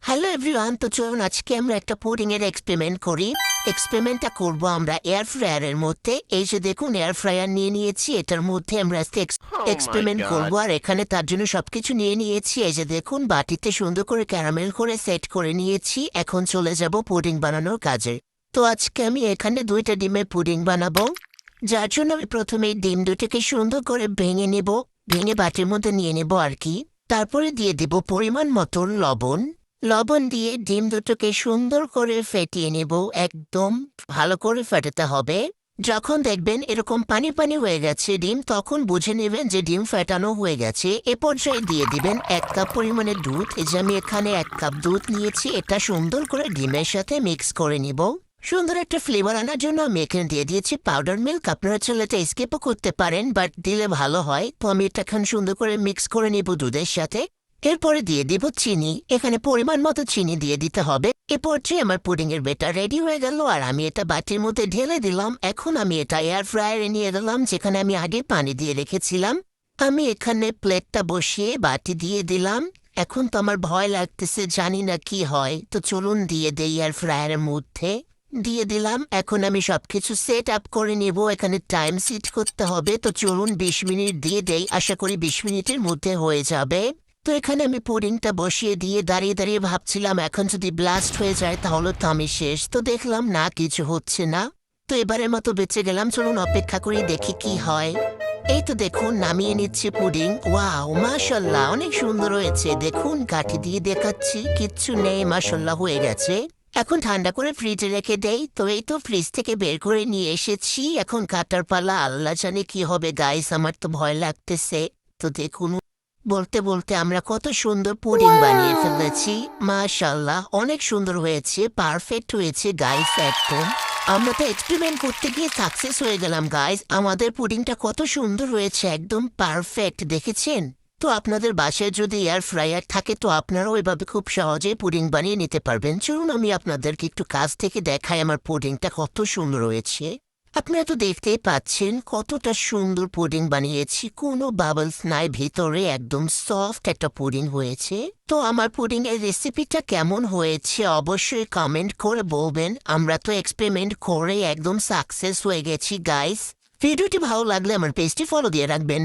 Hello everyone, তো চলুন আজকে আমরা একটা পুডিং এর এক্সপেরিমেন্ট করি। এক্সপেরিমেন্টটা করব আমরা এয়ার ফ্রায়ারের মধ্যে। এই যে দেখুন, এয়ার ফ্রায়ার নিয়ে নিয়েছি, এটার মধ্যে আমরা আজকে Oh my এক্সপেরিমেন্ট god. করব। আর এখানে তার জন্য সবকিছু নিয়ে নিয়েছি। এই যে দেখুন, বাটিতে সুন্দর করে ক্যারামেল করে সেট করে নিয়েছি। এখন চলে যাব পুডিং বানানোর কাজে। তো আজকে আমি এখানে 2টা ডিমের পুডিং বানাবো। যার জন্য আমি প্রথমে ডিম দুটোকে সুন্দর করে ভেঙে নেব, ভেঙে বাটির মধ্যে নিয়ে নেব আর কি। তারপরে দিয়ে দেব পরিমাণ মতো লবণ। লবণ দিয়ে ডিম দুটোকে সুন্দর করে ফেটিয়ে নেব, একদম ভালো করে ফেটাতে হবে। যখন দেখবেন এরকম পানি পানি হয়ে গেছে ডিম, তখন বুঝে নেবেন যে ডিম ফেটানো হয়ে গেছে। এ পর্যায়ে দিয়ে দিবেন 1 কাপ পরিমাণে দুধ। এই যে আমি এখানে 1 কাপ দুধ নিয়েছি, এটা সুন্দর করে ডিমের সাথে মিক্স করে নিব। সুন্দর একটা ফ্লেভার আনার জন্য আমি এখানে দিয়ে দিয়েছি পাউডার মিল্ক। আপনারা চাইলে এটা স্কিপও করতে পারেন, বাট দিলে ভালো হয়। তো আমি এটা এখন সুন্দর করে মিক্স করে নিব দুধের সাথে। এরপরে দিয়ে দিব চিনি, এখানে পরিমাণ মতো চিনি দিয়ে দিতে হবে। এ পর্যায়ে আমার পুডিং এর বেটার রেডি হয়ে গেল, আর আমি এটা বাটির মধ্যে ঢেলে দিলাম। এখন আমি এটা এয়ার ফ্রায়ারে নিয়ে গেলাম, যেখানে আমি আগে পানি দিয়ে রেখেছিলাম। আমি এখানে প্লেটটা বসিয়ে বাটি দিয়ে দিলাম। এখন তো আমার ভয় লাগতেছে, জানি না কি হয়। তো চলুন দিয়ে দেই এয়ার ফ্রায়ারের মধ্যে। দিয়ে দিলাম। এখন আমি সবকিছু সেট আপ করে নেব। এখানে টাইম সেট করতে হবে। তো চলুন 20 মিনিট দিয়ে দেই, আশা করি 20 মিনিটের মধ্যে হয়ে যাবে। তো এখানে আমি পুডিংটা বসিয়ে দিয়ে দাঁড়িয়ে দাঁড়িয়ে ভাবছিলাম, এখন যদি ব্লাস্ট হয়ে যায় তাহলে তো আমি শেষ। তো দেখলাম না, কিছু হচ্ছে না। তো এবারের মতো বেঁচে গেলাম। চলুন অপেক্ষা করি, দেখি কি হয়। এই তো দেখুন, নামিয়ে নিচ্ছি পুডিং। ওয়াও, মাশাল্লাহ, অনেক সুন্দর হয়েছে। দেখুন, কাঠি দিয়ে দেখাচ্ছি, কিচ্ছু নেই, মাশাল্লাহ হয়ে গেছে। এখন ঠান্ডা করে ফ্রিজে রেখে দেই। তো এই তো ফ্রিজ থেকে বের করে নিয়ে এসেছি। এখন কাটার পালা, আল্লাহ জানে কি হবে গাইস, আমার তো ভয় লাগতেছে। তো দেখুন, বলতে বলতে আমরা কত সুন্দর পুডিং বানিয়ে ফেলেছি। মাশাআল্লাহ, অনেক সুন্দর হয়েছে, পারফেক্ট হয়েছে গাইস একদম। আমরা তো এক্সপেরিমেন্ট করতে গিয়ে সাকসেস হয়ে গেলাম গাইস। আমাদের পুডিংটা কত সুন্দর হয়েছে, একদম পারফেক্ট, দেখেছেন? তো আপনাদের বাসায় যদি এয়ার ফ্রায়ার থাকে, তো আপনারাও এভাবে খুব সহজে পুডিং বানিয়ে নিতে পারবেন। চলুন আমি আপনাদেরকে একটু কাছ থেকে দেখাই আমার পুডিংটা কত সুন্দর হয়েছে। আপনারা তো দেখতেই পাচ্ছেন কতটা সুন্দর পুডিং বানিয়েছি, কোনো বাবলস নাই ভিতরে, একদম সফট একটা পুডিং হয়েছে। তো আমার পুডিং এর রেসিপিটা কেমন হয়েছে অবশ্যই কমেন্ট করে বলবেন। আমরা তো এক্সপেরিমেন্ট করে একদম সাকসেস হয়ে গেছি গাইস। ভিডিওটি ভালো লাগলে আমার পেজটি ফলো দিয়ে রাখবেন।